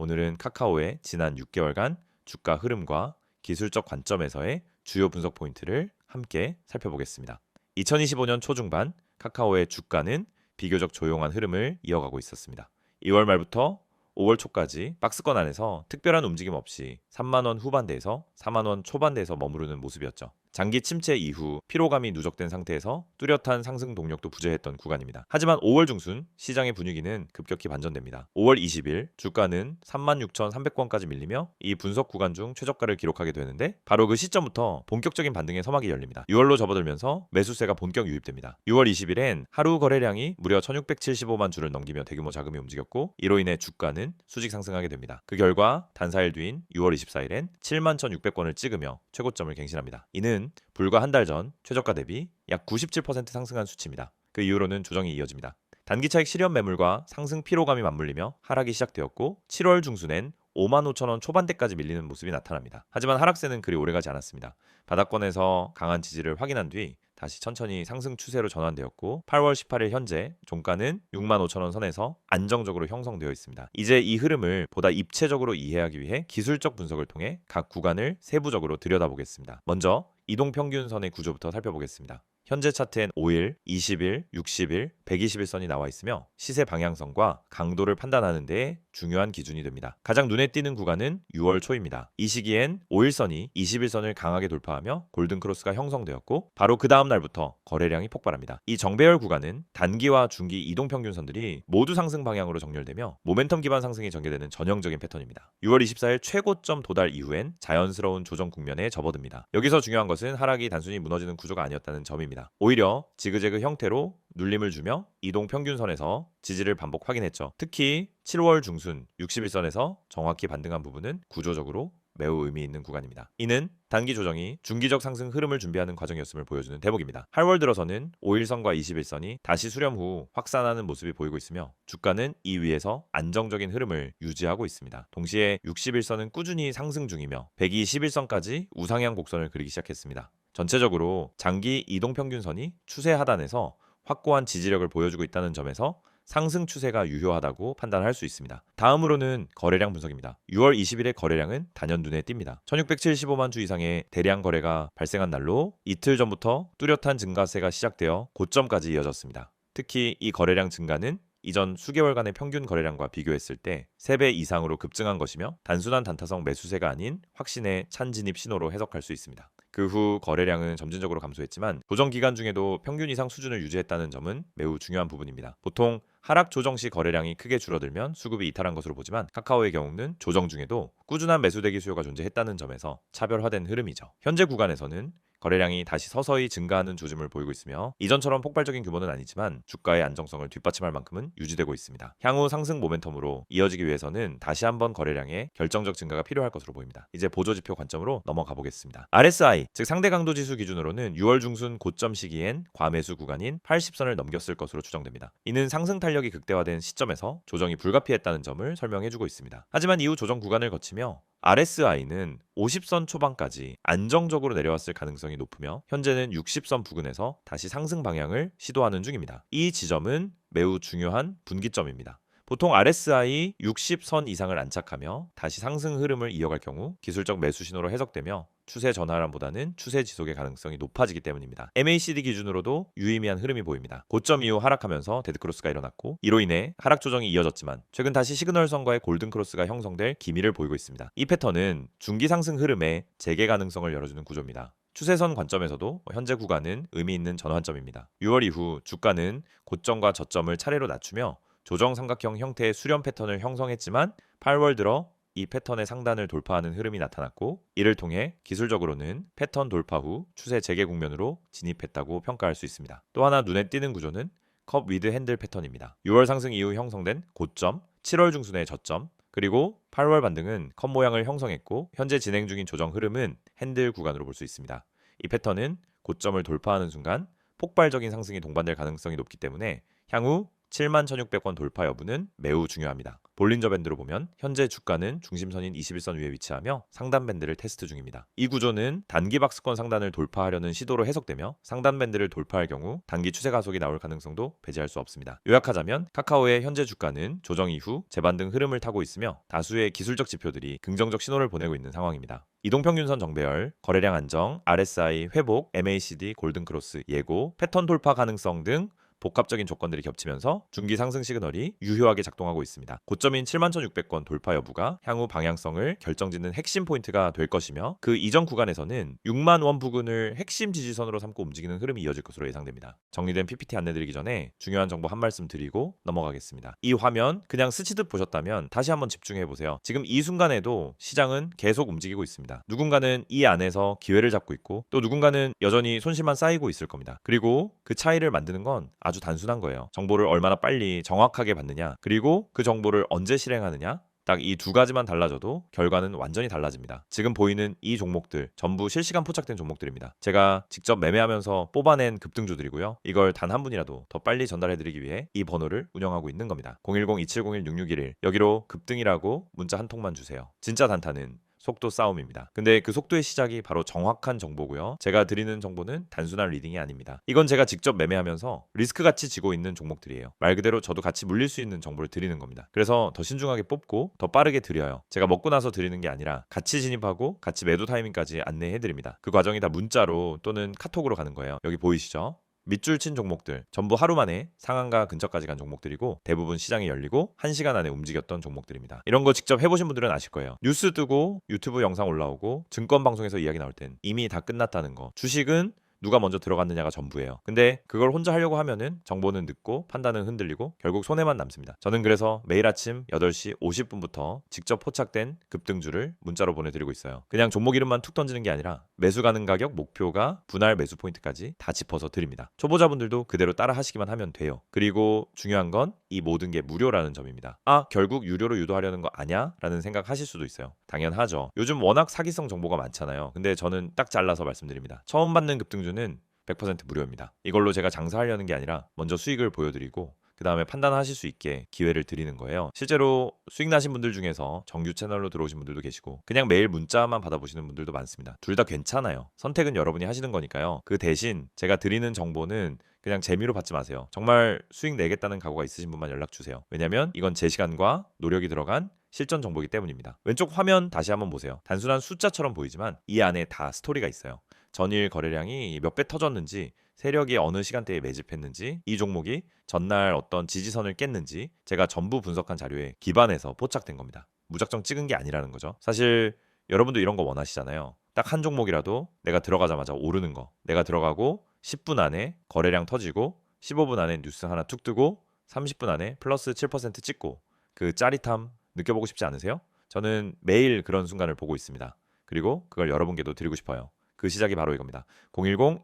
오늘은 카카오의 지난 6개월간 주가 흐름과 기술적 관점에서의 주요 분석 포인트를 함께 살펴보겠습니다. 2025년 초중반 카카오의 주가는 비교적 조용한 흐름을 이어가고 있었습니다. 2월 말부터 5월 초까지 박스권 안에서 특별한 움직임 없이 3만원 후반대에서 4만원 초반대에서 머무르는 모습이었죠. 장기 침체 이후 피로감이 누적된 상태에서 뚜렷한 상승 동력도 부재했던 구간입니다. 하지만 5월 중순 시장의 분위기는 급격히 반전됩니다. 5월 20일 주가는 36,300원까지 밀리며 이 분석 구간 중 최저가를 기록하게 되는데 바로 그 시점부터 본격적인 반등의 서막이 열립니다. 6월로 접어들면서 매수세가 본격 유입됩니다. 6월 20일엔 하루 거래량이 무려 1,675만 주를 넘기며 대규모 자금이 움직였고 이로 인해 주가는 수직 상승하게 됩니다. 그 결과 단사일 뒤인 6월 24일엔 71,600원을 찍으며 최고점을 갱신합니다. 이는 불과 한 달 전 최저가 대비 약 97% 상승한 수치입니다. 그 이후로는 조정이 이어집니다. 단기 차익 실현 매물과 상승 피로감이 맞물리며 하락이 시작되었고 7월 중순엔 55,000원 초반대까지 밀리는 모습이 나타납니다. 하지만 하락세는 그리 오래가지 않았습니다. 바닥권에서 강한 지지를 확인한 뒤 다시 천천히 상승 추세로 전환되었고 8월 18일 현재 종가는 65,000원 선에서 안정적으로 형성되어 있습니다. 이제 이 흐름을 보다 입체적으로 이해하기 위해 기술적 분석을 통해 각 구간을 세부적으로 들여다보겠습니다. 먼저 이동평균선의 구조부터 살펴보겠습니다. 현재 차트엔 5일, 20일, 60일, 120일선이 나와 있으며 시세 방향성과 강도를 판단하는 데 중요한 기준이 됩니다. 가장 눈에 띄는 구간은 6월 초입니다. 이 시기엔 5일선이 21선을 강하게 돌파하며 골든크로스가 형성되었고 바로 그 다음 날부터 거래량이 폭발합니다. 이 정배열 구간은 단기와 중기 이동평균선들이 모두 상승 방향으로 정렬되며 모멘텀 기반 상승이 전개되는 전형적인 패턴입니다. 6월 24일 최고점 도달 이후엔 자연스러운 조정 국면에 접어듭니다. 여기서 중요한 것은 하락이 단순히 무너지는 구조가 아니었다는 점입니다. 오히려 지그재그 형태로 눌림을 주며 이동평균선에서 지지를 반복 확인했죠. 특히 7월 중순 60일선에서 정확히 반등한 부분은 구조적으로 매우 의미 있는 구간입니다. 이는 단기 조정이 중기적 상승 흐름을 준비하는 과정이었음을 보여주는 대목입니다. 8월 들어서는 5일선과 21선이 다시 수렴 후 확산하는 모습이 보이고 있으며 주가는 이 위에서 안정적인 흐름을 유지하고 있습니다. 동시에 61선은 꾸준히 상승 중이며 121선까지 우상향 곡선을 그리기 시작했습니다. 전체적으로 장기 이동평균선이 추세 하단에서 확고한 지지력을 보여주고 있다는 점에서 상승 추세가 유효하다고 판단할 수 있습니다. 다음으로는 거래량 분석입니다. 6월 20일의 거래량은 단연 눈에 띕니다. 1675만 주 이상의 대량 거래가 발생한 날로 이틀 전부터 뚜렷한 증가세가 시작되어 고점까지 이어졌습니다. 특히 이 거래량 증가는 이전 수개월간의 평균 거래량과 비교했을 때 3배 이상으로 급증한 것이며 단순한 단타성 매수세가 아닌 확신의 찬 진입 신호로 해석할 수 있습니다. 그 후 거래량은 점진적으로 감소했지만 조정 기간 중에도 평균 이상 수준을 유지했다는 점은 매우 중요한 부분입니다. 보통 하락 조정 시 거래량이 크게 줄어들면 수급이 이탈한 것으로 보지만 카카오의 경우는 조정 중에도 꾸준한 매수 대기 수요가 존재했다는 점에서 차별화된 흐름이죠. 현재 구간에서는 거래량이 다시 서서히 증가하는 조짐을 보이고 있으며 이전처럼 폭발적인 규모는 아니지만 주가의 안정성을 뒷받침할 만큼은 유지되고 있습니다. 향후 상승 모멘텀으로 이어지기 위해서는 다시 한번 거래량의 결정적 증가가 필요할 것으로 보입니다. 이제 보조지표 관점으로 넘어가 보겠습니다. RSI, 즉 상대 강도 지수 기준으로는 6월 중순 고점 시기엔 과매수 구간인 80선을 넘겼을 것으로 추정됩니다. 이는 상승 탄력이 극대화된 시점에서 조정이 불가피했다는 점을 설명해주고 있습니다. 하지만 이후 조정 구간을 거치며 RSI는 50선 초반까지 안정적으로 내려왔을 가능성이 높으며 현재는 60선 부근에서 다시 상승 방향을 시도하는 중입니다. 이 지점은 매우 중요한 분기점입니다. 보통 RSI 60선 이상을 안착하며 다시 상승 흐름을 이어갈 경우 기술적 매수 신호로 해석되며 추세 전환보다는 추세 지속의 가능성이 높아지기 때문입니다. MACD 기준으로도 유의미한 흐름이 보입니다. 고점 이후 하락하면서 데드크로스가 일어났고 이로 인해 하락 조정이 이어졌지만 최근 다시 시그널선과의 골든크로스가 형성될 기미를 보이고 있습니다. 이 패턴은 중기 상승 흐름의 재개 가능성을 열어주는 구조입니다. 추세선 관점에서도 현재 구간은 의미 있는 전환점입니다. 6월 이후 주가는 고점과 저점을 차례로 낮추며 조정 삼각형 형태의 수렴 패턴을 형성했지만 8월 들어 이 패턴의 상단을 돌파하는 흐름이 나타났고 이를 통해 기술적으로는 패턴 돌파 후 추세 재개 국면으로 진입했다고 평가할 수 있습니다. 또 하나 눈에 띄는 구조는 컵 위드 핸들 패턴입니다. 6월 상승 이후 형성된 고점, 7월 중순의 저점, 그리고 8월 반등은 컵 모양을 형성했고 현재 진행 중인 조정 흐름은 핸들 구간으로 볼 수 있습니다. 이 패턴은 고점을 돌파하는 순간 폭발적인 상승이 동반될 가능성이 높기 때문에 향후 71,600원 돌파 여부는 매우 중요합니다. 볼린저 밴드로 보면 현재 주가는 중심선인 21선 위에 위치하며 상단 밴드를 테스트 중입니다. 이 구조는 단기 박스권 상단을 돌파하려는 시도로 해석되며 상단 밴드를 돌파할 경우 단기 추세 가속이 나올 가능성도 배제할 수 없습니다. 요약하자면 카카오의 현재 주가는 조정 이후 재반등 흐름을 타고 있으며 다수의 기술적 지표들이 긍정적 신호를 보내고 있는 상황입니다. 이동평균선 정배열, 거래량 안정, RSI 회복, MACD 골든크로스 예고, 패턴 돌파 가능성 등 복합적인 조건들이 겹치면서 중기 상승 시그널이 유효하게 작동하고 있습니다. 고점인 71,600권 돌파 여부가 향후 방향성을 결정짓는 핵심 포인트가 될 것이며 그 이전 구간에서는 6만 원 부근을 핵심 지지선으로 삼고 움직이는 흐름이 이어질 것으로 예상됩니다. 정리된 PPT 안내드리기 전에 중요한 정보 한 말씀 드리고 넘어가겠습니다. 이 화면 그냥 스치듯 보셨다면 다시 한번 집중해보세요. 지금 이 순간에도 시장은 계속 움직이고 있습니다. 누군가는 이 안에서 기회를 잡고 있고 또 누군가는 여전히 손실만 쌓이고 있을 겁니다. 그리고 그 차이를 만드는 건 아주 단순한 거예요. 정보를 얼마나 빨리 정확하게 받느냐, 그리고 그 정보를 언제 실행하느냐, 딱 이 두 가지만 달라져도 결과는 완전히 달라집니다. 지금 보이는 이 종목들 전부 실시간 포착된 종목들입니다. 제가 직접 매매하면서 뽑아낸 급등주들이고요. 이걸 단 한 분이라도 더 빨리 전달해드리기 위해 이 번호를 운영하고 있는 겁니다. 010-2701-6611 여기로 급등이라고 문자 한 통만 주세요. 진짜 단타는 속도 싸움입니다. 근데 그 속도의 시작이 바로 정확한 정보고요. 제가 드리는 정보는 단순한 리딩이 아닙니다. 이건 제가 직접 매매하면서 리스크 같이 지고 있는 종목들이에요. 말 그대로 저도 같이 물릴 수 있는 정보를 드리는 겁니다. 그래서 더 신중하게 뽑고 더 빠르게 드려요. 제가 먹고 나서 드리는 게 아니라 같이 진입하고 같이 매도 타이밍까지 안내해 드립니다. 그 과정이 다 문자로 또는 카톡으로 가는 거예요. 여기 보이시죠? 밑줄 친 종목들 전부 하루 만에 상한가 근처까지 간 종목들이고 대부분 시장이 열리고 1시간 안에 움직였던 종목들입니다. 이런 거 직접 해보신 분들은 아실 거예요. 뉴스 뜨고 유튜브 영상 올라오고 증권 방송에서 이야기 나올 땐 이미 다 끝났다는 거. 주식은 누가 먼저 들어갔느냐가 전부예요. 근데 그걸 혼자 하려고 하면은 정보는 늦고 판단은 흔들리고 결국 손해만 남습니다. 저는 그래서 매일 아침 8시 50분부터 직접 포착된 급등주를 문자로 보내드리고 있어요. 그냥 종목 이름만 툭 던지는 게 아니라 매수 가능 가격, 목표가, 분할 매수 포인트까지 다 짚어서 드립니다. 초보자분들도 그대로 따라 하시기만 하면 돼요. 그리고 중요한 건 이 모든 게 무료라는 점입니다. 아, 결국 유료로 유도하려는 거 아냐? 라는 생각 하실 수도 있어요. 당연하죠. 요즘 워낙 사기성 정보가 많잖아요. 근데 저는 딱 잘라서 말씀드립니다. 처음 받는 급등주는 100% 무료입니다. 이걸로 제가 장사하려는 게 아니라 먼저 수익을 보여드리고 그 다음에 판단하실 수 있게 기회를 드리는 거예요. 실제로 수익 나신 분들 중에서 정규 채널로 들어오신 분들도 계시고 그냥 매일 문자만 받아보시는 분들도 많습니다. 둘 다 괜찮아요. 선택은 여러분이 하시는 거니까요. 그 대신 제가 드리는 정보는 그냥 재미로 받지 마세요. 정말 수익 내겠다는 각오가 있으신 분만 연락 주세요. 왜냐면 이건 제 시간과 노력이 들어간 실전 정보이기 때문입니다. 왼쪽 화면 다시 한번 보세요. 단순한 숫자처럼 보이지만 이 안에 다 스토리가 있어요. 전일 거래량이 몇 배 터졌는지, 세력이 어느 시간대에 매집했는지, 이 종목이 전날 어떤 지지선을 깼는지 제가 전부 분석한 자료에 기반해서 포착된 겁니다. 무작정 찍은 게 아니라는 거죠. 사실 여러분도 이런 거 원하시잖아요. 딱 한 종목이라도 내가 들어가자마자 오르는 거, 내가 들어가고 10분 안에 거래량 터지고 15분 안에 뉴스 하나 툭 뜨고 30분 안에 플러스 7% 찍고 그 짜릿함 느껴보고 싶지 않으세요? 저는 매일 그런 순간을 보고 있습니다. 그리고 그걸 여러분께도 드리고 싶어요. 그 시작이 바로 이겁니다.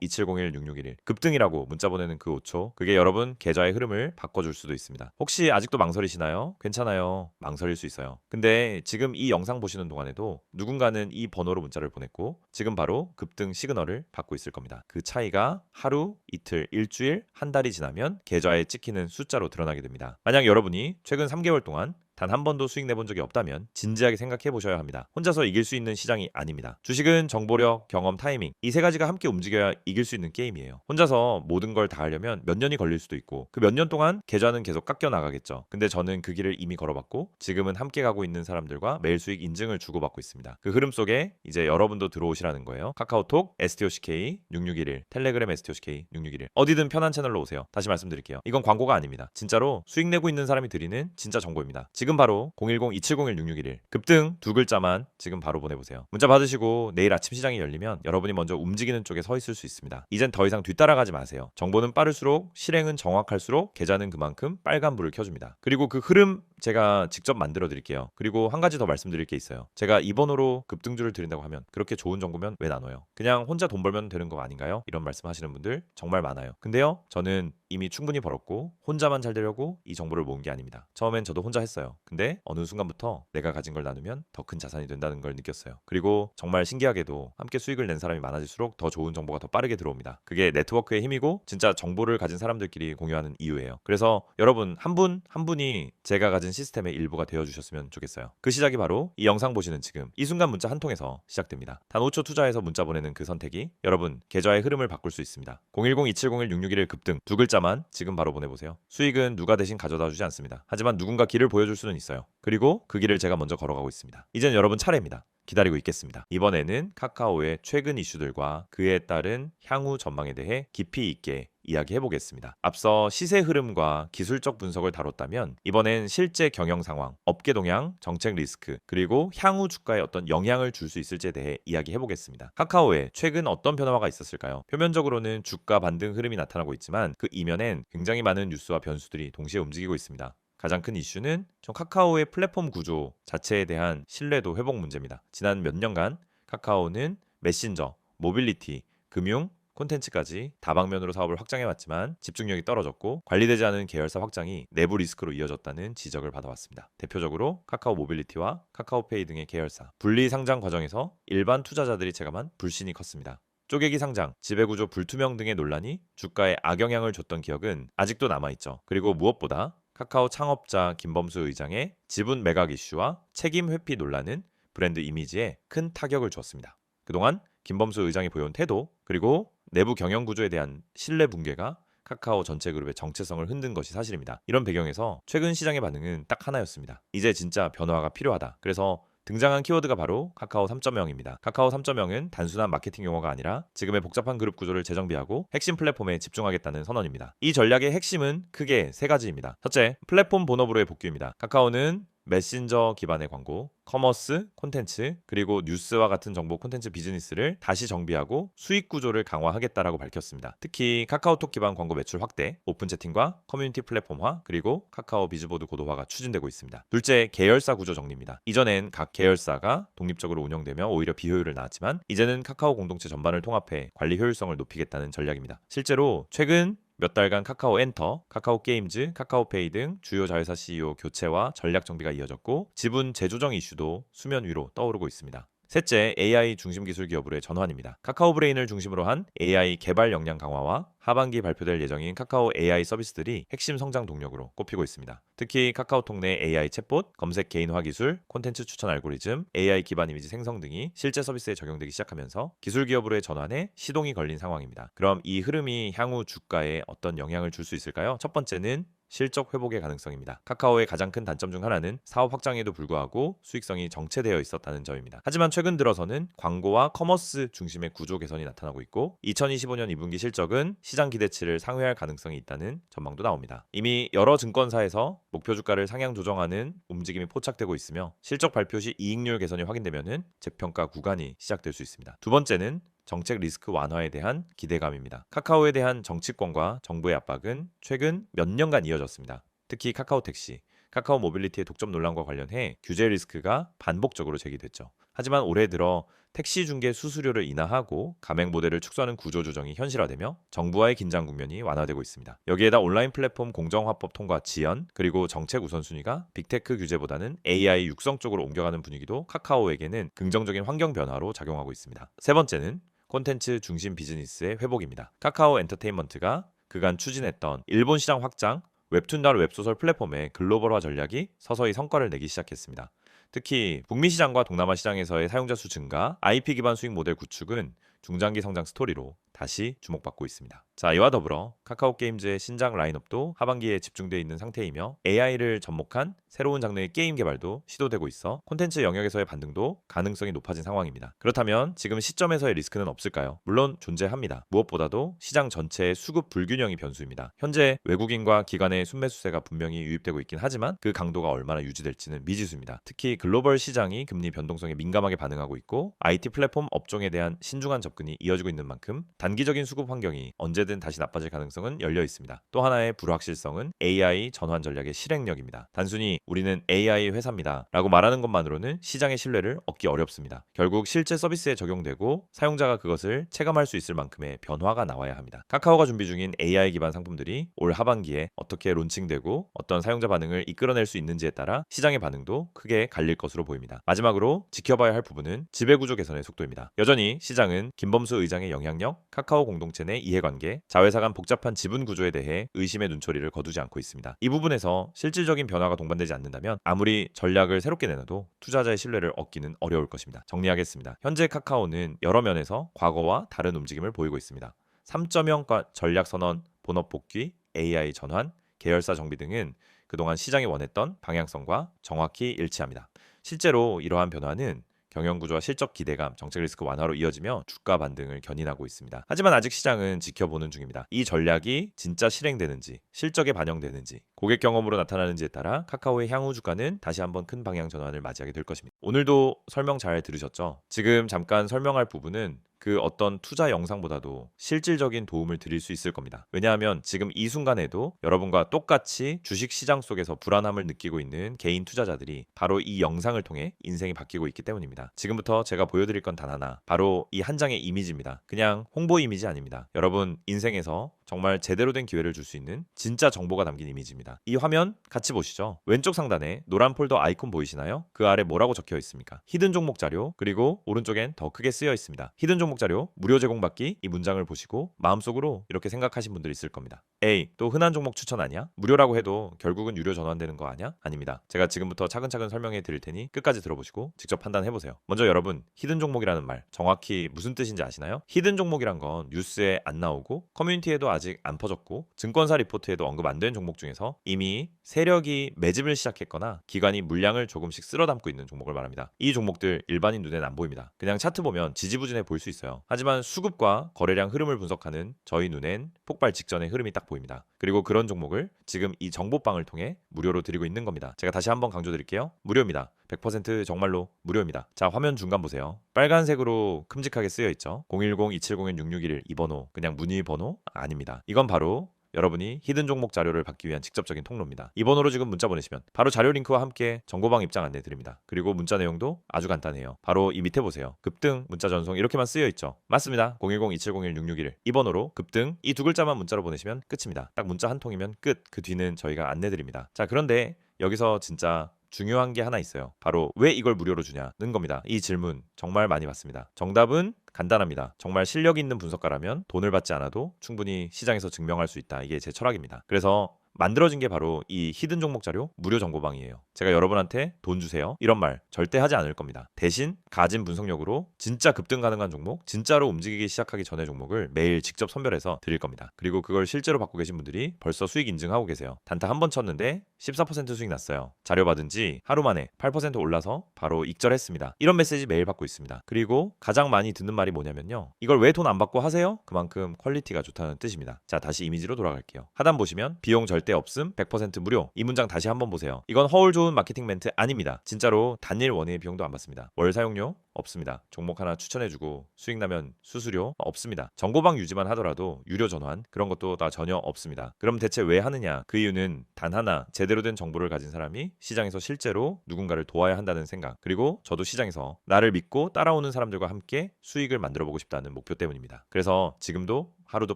010-2701-6611 급등이라고 문자 보내는 그 5초, 그게 여러분 계좌의 흐름을 바꿔줄 수도 있습니다. 혹시 아직도 망설이시나요? 괜찮아요. 망설일 수 있어요. 근데 지금 이 영상 보시는 동안에도 누군가는 이 번호로 문자를 보냈고 지금 바로 급등 시그널을 받고 있을 겁니다. 그 차이가 하루, 이틀, 일주일, 한 달이 지나면 계좌에 찍히는 숫자로 드러나게 됩니다. 만약 여러분이 최근 3개월 동안 단 한 번도 수익 내본 적이 없다면 진지하게 생각해 보셔야 합니다. 혼자서 이길 수 있는 시장이 아닙니다. 주식은 정보력, 경험, 타이밍 이 세 가지가 함께 움직여야 이길 수 있는 게임이에요. 혼자서 모든 걸 다 하려면 몇 년이 걸릴 수도 있고 그 몇 년 동안 계좌는 계속 깎여 나가겠죠. 근데 저는 그 길을 이미 걸어봤고 지금은 함께 가고 있는 사람들과 매일 수익 인증을 주고받고 있습니다. 그 흐름 속에 이제 여러분도 들어오시라는 거예요. 카카오톡 STOCK 6611, 텔레그램 STOCK 6611 어디든 편한 채널로 오세요. 다시 말씀드릴게요. 이건 광고가 아닙니다. 진짜로 수익 내고 있는 사람이 드리는 진짜 정보입니다. 지금 바로 010-2701-6611 급등 두 글자만 지금 바로 보내보세요. 문자 받으시고 내일 아침 시장이 열리면 여러분이 먼저 움직이는 쪽에 서 있을 수 있습니다. 이젠 더 이상 뒤따라가지 마세요. 정보는 빠를수록 실행은 정확할수록 계좌는 그만큼 빨간불을 켜줍니다. 그리고 그 흐름 제가 직접 만들어 드릴게요. 그리고 한 가지 더 말씀드릴 게 있어요. 제가 이 번호로 급등주를 드린다고 하면 그렇게 좋은 정보면 왜 나눠요? 그냥 혼자 돈 벌면 되는 거 아닌가요? 이런 말씀 하시는 분들 정말 많아요. 근데요, 저는 이미 충분히 벌었고 혼자만 잘 되려고 이 정보를 모은 게 아닙니다. 처음엔 저도 혼자 했어요. 근데 어느 순간부터 내가 가진 걸 나누면 더 큰 자산이 된다는 걸 느꼈어요. 그리고 정말 신기하게도 함께 수익을 낸 사람이 많아질수록 더 좋은 정보가 더 빠르게 들어옵니다. 그게 네트워크의 힘이고 진짜 정보를 가진 사람들끼리 공유하는 이유예요. 그래서 여러분 한 분 한 분이 제가 가진 시스템의 일부가 되어주셨으면 좋겠어요. 그 시작이 바로 이 영상 보시는 지금 이 순간 문자 한 통에서 시작됩니다. 단 5초 투자해서 문자 보내는 그 선택이 여러분 계좌의 흐름을 바꿀 수 있습니다. 010-2701-6611 급등 두 글자만 지금 바로 보내보세요. 수익은 누가 대신 가져다 주지 않습니다. 하지만 누군가 길을 보여줄 수는 있어요. 그리고 그 길을 제가 먼저 걸어가고 있습니다. 이젠 여러분 차례입니다. 기다리고 있겠습니다. 이번에는 카카오의 최근 이슈들과 그에 따른 향후 전망에 대해 깊이 있게 이야기해 보겠습니다. 앞서 시세 흐름과 기술적 분석을 다뤘다면 이번엔 실제 경영 상황, 업계 동향, 정책 리스크, 그리고 향후 주가에 어떤 영향을 줄 수 있을지에 대해 이야기해 보겠습니다. 카카오에 최근 어떤 변화가 있었을까요? 표면적으로는 주가 반등 흐름이 나타나고 있지만 그 이면엔 굉장히 많은 뉴스와 변수들이 동시에 움직이고 있습니다. 가장 큰 이슈는 전 카카오의 플랫폼 구조 자체에 대한 신뢰도 회복 문제입니다. 지난 몇 년간 카카오는 메신저, 모빌리티, 금융, 콘텐츠까지 다방면으로 사업을 확장해왔지만 집중력이 떨어졌고 관리되지 않은 계열사 확장이 내부 리스크로 이어졌다는 지적을 받아왔습니다. 대표적으로 카카오 모빌리티와 카카오페이 등의 계열사 분리 상장 과정에서 일반 투자자들이 체감한 불신이 컸습니다. 쪼개기 상장, 지배구조 불투명 등의 논란이 주가에 악영향을 줬던 기억은 아직도 남아있죠. 그리고 무엇보다 카카오 창업자 김범수 의장의 지분 매각 이슈와 책임 회피 논란은 브랜드 이미지에 큰 타격을 주었습니다. 그동안 김범수 의장이 보여온 태도 그리고 내부 경영 구조에 대한 신뢰 붕괴가 카카오 전체 그룹의 정체성을 흔든 것이 사실입니다. 이런 배경에서 최근 시장의 반응은 딱 하나였습니다. 이제 진짜 변화가 필요하다. 그래서 등장한 키워드가 바로 카카오 3.0입니다. 카카오 3.0은 단순한 마케팅 용어가 아니라 지금의 복잡한 그룹 구조를 재정비하고 핵심 플랫폼에 집중하겠다는 선언입니다. 이 전략의 핵심은 크게 세 가지입니다. 첫째, 플랫폼 본업으로의 복귀입니다. 카카오는 메신저 기반의 광고, 커머스, 콘텐츠, 그리고 뉴스와 같은 정보 콘텐츠 비즈니스를 다시 정비하고 수익 구조를 강화하겠다라고 밝혔습니다. 특히 카카오톡 기반 광고 매출 확대, 오픈 채팅과 커뮤니티 플랫폼화, 그리고 카카오 비즈보드 고도화가 추진되고 있습니다. 둘째, 계열사 구조 정리입니다. 이전엔 각 계열사가 독립적으로 운영되며 오히려 비효율을 낳았지만 이제는 카카오 공동체 전반을 통합해 관리 효율성을 높이겠다는 전략입니다. 실제로 최근 몇 달간 카카오 엔터, 카카오 게임즈, 카카오페이 등 주요 자회사 CEO 교체와 전략 정비가 이어졌고 지분 재조정 이슈도 수면 위로 떠오르고 있습니다. 셋째, AI 중심 기술 기업으로의 전환입니다. 카카오 브레인을 중심으로 한 AI 개발 역량 강화와 하반기 발표될 예정인 카카오 AI 서비스들이 핵심 성장 동력으로 꼽히고 있습니다. 특히 카카오톡 내 AI 챗봇, 검색 개인화 기술, 콘텐츠 추천 알고리즘, AI 기반 이미지 생성 등이 실제 서비스에 적용되기 시작하면서 기술 기업으로의 전환에 시동이 걸린 상황입니다. 그럼 이 흐름이 향후 주가에 어떤 영향을 줄 수 있을까요? 첫 번째는 실적 회복의 가능성입니다. 카카오의 가장 큰 단점 중 하나는 사업 확장에도 불구하고 수익성이 정체되어 있었다는 점입니다. 하지만 최근 들어서는 광고와 커머스 중심의 구조 개선이 나타나고 있고 2025년 2분기 실적은 시장 기대치를 상회할 가능성이 있다는 전망도 나옵니다. 이미 여러 증권사에서 목표 주가를 상향 조정하는 움직임이 포착되고 있으며 실적 발표 시 이익률 개선이 확인되면 재평가 구간이 시작될 수 있습니다. 두 번째는 정책 리스크 완화에 대한 기대감입니다. 카카오에 대한 정치권과 정부의 압박은 최근 몇 년간 이어졌습니다. 특히 카카오 택시, 카카오 모빌리티의 독점 논란과 관련해 규제 리스크가 반복적으로 제기됐죠. 하지만 올해 들어 택시 중개 수수료를 인하하고 가맹 모델을 축소하는 구조 조정이 현실화되며 정부와의 긴장 국면이 완화되고 있습니다. 여기에다 온라인 플랫폼 공정화법 통과 지연, 그리고 정책 우선순위가 빅테크 규제보다는 AI 육성 쪽으로 옮겨가는 분위기도 카카오에게는 긍정적인 환경 변화로 작용하고 있습니다. 세 번째는 콘텐츠 중심 비즈니스의 회복입니다. 카카오 엔터테인먼트가 그간 추진했던 일본 시장 확장, 웹툰 웹소설 플랫폼의 글로벌화 전략이 서서히 성과를 내기 시작했습니다. 특히 북미 시장과 동남아 시장에서의 사용자 수 증가, IP 기반 수익 모델 구축은 중장기 성장 스토리로 다시 주목받고 있습니다. 자, 이와 더불어 카카오 게임즈의 신작 라인업도 하반기에 집중되어 있는 상태이며 AI를 접목한 새로운 장르의 게임 개발도 시도되고 있어 콘텐츠 영역에서의 반등도 가능성이 높아진 상황입니다. 그렇다면 지금 시점에서의 리스크는 없을까요? 물론 존재합니다. 무엇보다도 시장 전체의 수급 불균형이 변수입니다. 현재 외국인과 기관의 순매수세가 분명히 유입되고 있긴 하지만 그 강도가 얼마나 유지될지는 미지수입니다. 특히 글로벌 시장이 금리 변동성에 민감하게 반응하고 있고 IT 플랫폼 업종에 대한 신중한 접근이 이어지고 있는 만큼 단기적인 수급 환경이 언제든 언제든 다시 나빠질 가능성은 열려 있습니다. 또 하나의 불확실성은 AI 전환 전략의 실행력입니다. 단순히 우리는 AI 회사입니다 라고 말하는 것만으로는 시장의 신뢰를 얻기 어렵습니다. 결국 실제 서비스에 적용되고 사용자가 그것을 체감할 수 있을 만큼의 변화가 나와야 합니다. 카카오가 준비 중인 AI 기반 상품들이 올 하반기에 어떻게 론칭되고 어떤 사용자 반응을 이끌어낼 수 있는지에 따라 시장의 반응도 크게 갈릴 것으로 보입니다. 마지막으로 지켜봐야 할 부분은 지배구조 개선의 속도입니다. 여전히 시장은 김범수 의장의 영향력, 카카오 공동체 내 이해관계, 자회사 간 복잡한 지분 구조에 대해 의심의 눈초리를 거두지 않고 있습니다. 이 부분에서 실질적인 변화가 동반되지 않는다면 아무리 전략을 새롭게 내놔도 투자자의 신뢰를 얻기는 어려울 것입니다. 정리하겠습니다. 현재 카카오는 여러 면에서 과거와 다른 움직임을 보이고 있습니다. 3.0 전략 선언, 본업 복귀, AI 전환, 계열사 정비 등은 그동안 시장이 원했던 방향성과 정확히 일치합니다. 실제로 이러한 변화는 경영구조와 실적 기대감, 정책 리스크 완화로 이어지며 주가 반등을 견인하고 있습니다. 하지만 아직 시장은 지켜보는 중입니다. 이 전략이 진짜 실행되는지, 실적에 반영되는지, 고객 경험으로 나타나는지에 따라 카카오의 향후 주가는 다시 한번 큰 방향 전환을 맞이하게 될 것입니다. 오늘도 설명 잘 들으셨죠? 지금 잠깐 설명할 부분은 그 어떤 투자 영상보다도 실질적인 도움을 드릴 수 있을 겁니다. 왜냐하면 지금 이 순간에도 여러분과 똑같이 주식시장 속에서 불안함을 느끼고 있는 개인 투자자들이 바로 이 영상을 통해 인생이 바뀌고 있기 때문입니다. 지금부터 제가 보여드릴 건 단 하나, 바로 이 한 장의 이미지입니다. 그냥 홍보 이미지 아닙니다. 여러분 인생에서 정말 제대로 된 기회를 줄 수 있는 진짜 정보가 담긴 이미지입니다. 이 화면 같이 보시죠. 왼쪽 상단에 노란 폴더 아이콘 보이시나요? 그 아래 뭐라고 적혀 있습니까? 히든 종목 자료, 그리고 오른쪽엔 더 크게 쓰여 있습니다. 히든 종목 자료 무료 제공받기, 이 문장을 보시고 마음속으로 이렇게 생각하신 분들이 있을 겁니다. 에이, 또 흔한 종목 추천 아니야? 무료라고 해도 결국은 유료 전환되는 거 아니야? 아닙니다. 제가 지금부터 차근차근 설명해 드릴 테니 끝까지 들어보시고 직접 판단해 보세요. 먼저 여러분, 히든 종목이라는 말 정확히 무슨 뜻인지 아시나요? 히든 종목이란 건 뉴스에 안 나오고 커뮤니티에도 아직 안 퍼졌고 증권사 리포트에도 언급 안 된 종목 중에서 이미 세력이 매집을 시작했거나 기관이 물량을 조금씩 쓸어 담고 있는 종목을 말합니다. 이 종목들 일반인 눈에는 안 보입니다. 그냥 차트 보면 지지부진해 보일 수 있어요. 하지만 수급과 거래량 흐름을 분석하는 저희 눈엔 폭발 직전의 흐름이 딱 보입니다. 그리고 그런 종목을 지금 이 정보방을 통해 무료로 드리고 있는 겁니다. 제가 다시 한번 강조드릴게요. 무료입니다. 100% 정말로 무료입니다. 자, 화면 중간 보세요. 빨간색으로 큼직하게 쓰여 있죠. 010-2701-6611 이 번호, 그냥 문의 번호 아닙니다. 이건 바로 여러분이 히든 종목 자료를 받기 위한 직접적인 통로입니다. 이 번호로 지금 문자 보내시면 바로 자료 링크와 함께 정보방 입장 안내 드립니다. 그리고 문자 내용도 아주 간단해요. 바로 이 밑에 보세요. 급등, 문자 전송 이렇게만 쓰여 있죠. 맞습니다. 010-2701-6611 이 번호로 급등 이 두 글자만 문자로 보내시면 끝입니다. 딱 문자 한 통이면 끝. 그 뒤는 저희가 안내 드립니다. 자, 그런데 여기서 진짜 중요한 게 하나 있어요. 바로 왜 이걸 무료로 주냐는 겁니다. 이 질문 정말 많이 받습니다. 정답은 간단합니다. 정말 실력 있는 분석가라면 돈을 받지 않아도 충분히 시장에서 증명할 수 있다. 이게 제 철학입니다. 그래서 만들어진 게 바로 이 히든 종목 자료 무료 정보방이에요. 제가 여러분한테 돈 주세요 이런 말 절대 하지 않을 겁니다. 대신 가진 분석력으로 진짜 급등 가능한 종목, 진짜로 움직이기 시작하기 전의 종목을 매일 직접 선별해서 드릴 겁니다. 그리고 그걸 실제로 받고 계신 분들이 벌써 수익 인증하고 계세요. 단타 한 번 쳤는데 14% 수익 났어요. 자료 받은 지 하루 만에 8% 올라서 바로 익절했습니다. 이런 메시지 매일 받고 있습니다. 그리고 가장 많이 듣는 말이 뭐냐면요, 이걸 왜 돈 안 받고 하세요? 그만큼 퀄리티가 좋다는 뜻입니다. 자, 다시 이미지로 돌아갈게요. 하단 보시면 비용 절대 없음, 100% 무료. 이 문장 다시 한번 보세요. 이건 허울 좋은 마케팅 멘트 아닙니다. 진짜로 단일 원예의 비용도 안 받습니다. 월 사용료 없습니다. 종목 하나 추천해주고 수익 나면 수수료 없습니다. 정보방 유지만 하더라도 유료 전환 그런 것도 다 전혀 없습니다. 그럼 대체 왜 하느냐? 그 이유는 단 하나, 제대로 된 정보를 가진 사람이 시장에서 실제로 누군가를 도와야 한다는 생각, 그리고 저도 시장에서 나를 믿고 따라오는 사람들과 함께 수익을 만들어 보고 싶다는 목표 때문입니다. 그래서 지금도 하루도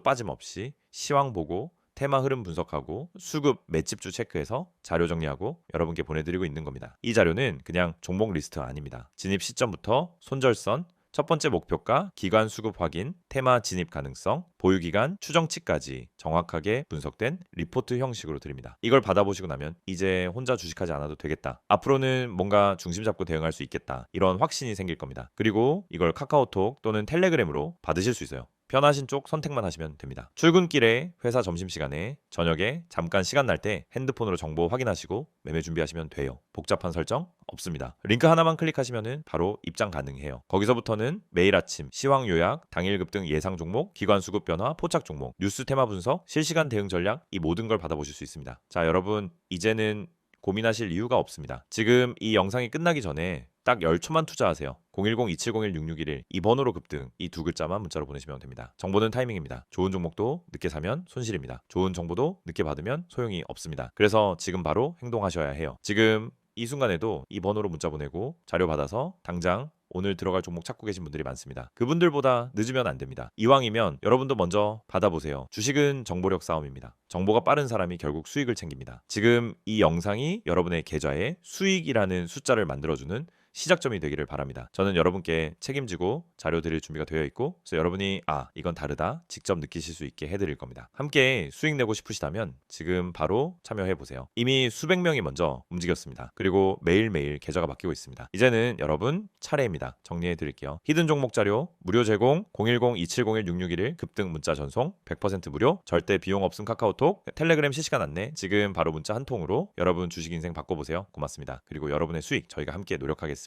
빠짐없이 시황 보고 테마 흐름 분석하고 수급 맷집주 체크해서 자료 정리하고 여러분께 보내드리고 있는 겁니다. 이 자료는 그냥 종목 리스트 아닙니다. 진입 시점부터 손절선, 첫 번째 목표가, 기관 수급 확인, 테마 진입 가능성, 보유기간, 추정치까지 정확하게 분석된 리포트 형식으로 드립니다. 이걸 받아보시고 나면 이제 혼자 주식하지 않아도 되겠다. 앞으로는 뭔가 중심 잡고 대응할 수 있겠다. 이런 확신이 생길 겁니다. 그리고 이걸 카카오톡 또는 텔레그램으로 받으실 수 있어요. 편하신 쪽 선택만 하시면 됩니다. 출근길에, 회사 점심시간에, 저녁에 잠깐 시간 날 때 핸드폰으로 정보 확인하시고 매매 준비하시면 돼요. 복잡한 설정 없습니다. 링크 하나만 클릭하시면 바로 입장 가능해요. 거기서부터는 매일 아침 시황 요약, 당일 급등 예상 종목, 기관 수급 변화, 포착 종목, 뉴스 테마 분석, 실시간 대응 전략, 이 모든 걸 받아보실 수 있습니다. 자, 여러분 이제는 고민하실 이유가 없습니다. 지금 이 영상이 끝나기 전에 딱 10초만 투자하세요. 010-2701-6611 이 번호로 급등 이 두 글자만 문자로 보내시면 됩니다. 정보는 타이밍입니다. 좋은 종목도 늦게 사면 손실입니다. 좋은 정보도 늦게 받으면 소용이 없습니다. 그래서 지금 바로 행동하셔야 해요. 지금 이 순간에도 이 번호로 문자 보내고 자료 받아서 당장 오늘 들어갈 종목 찾고 계신 분들이 많습니다. 그분들보다 늦으면 안 됩니다. 이왕이면 여러분도 먼저 받아보세요. 주식은 정보력 싸움입니다. 정보가 빠른 사람이 결국 수익을 챙깁니다. 지금 이 영상이 여러분의 계좌에 수익이라는 숫자를 만들어주는 시작점이 되기를 바랍니다. 저는 여러분께 책임지고 자료 드릴 준비가 되어 있고, 그래서 여러분이 이건 다르다 직접 느끼실 수 있게 해드릴 겁니다. 함께 수익 내고 싶으시다면 지금 바로 참여해 보세요. 이미 수백 명이 먼저 움직였습니다. 그리고 매일매일 계좌가 바뀌고 있습니다. 이제는 여러분 차례입니다. 정리해 드릴게요. 히든 종목 자료 무료 제공, 010-2701-6611 급등 문자 전송 100% 무료, 절대 비용 없음 카카오톡, 텔레그램 실시간 안내, 지금 바로 문자 한 통으로 여러분 주식 인생 바꿔보세요. 고맙습니다. 그리고 여러분의 수익 저희가 함께 노력하겠습니다.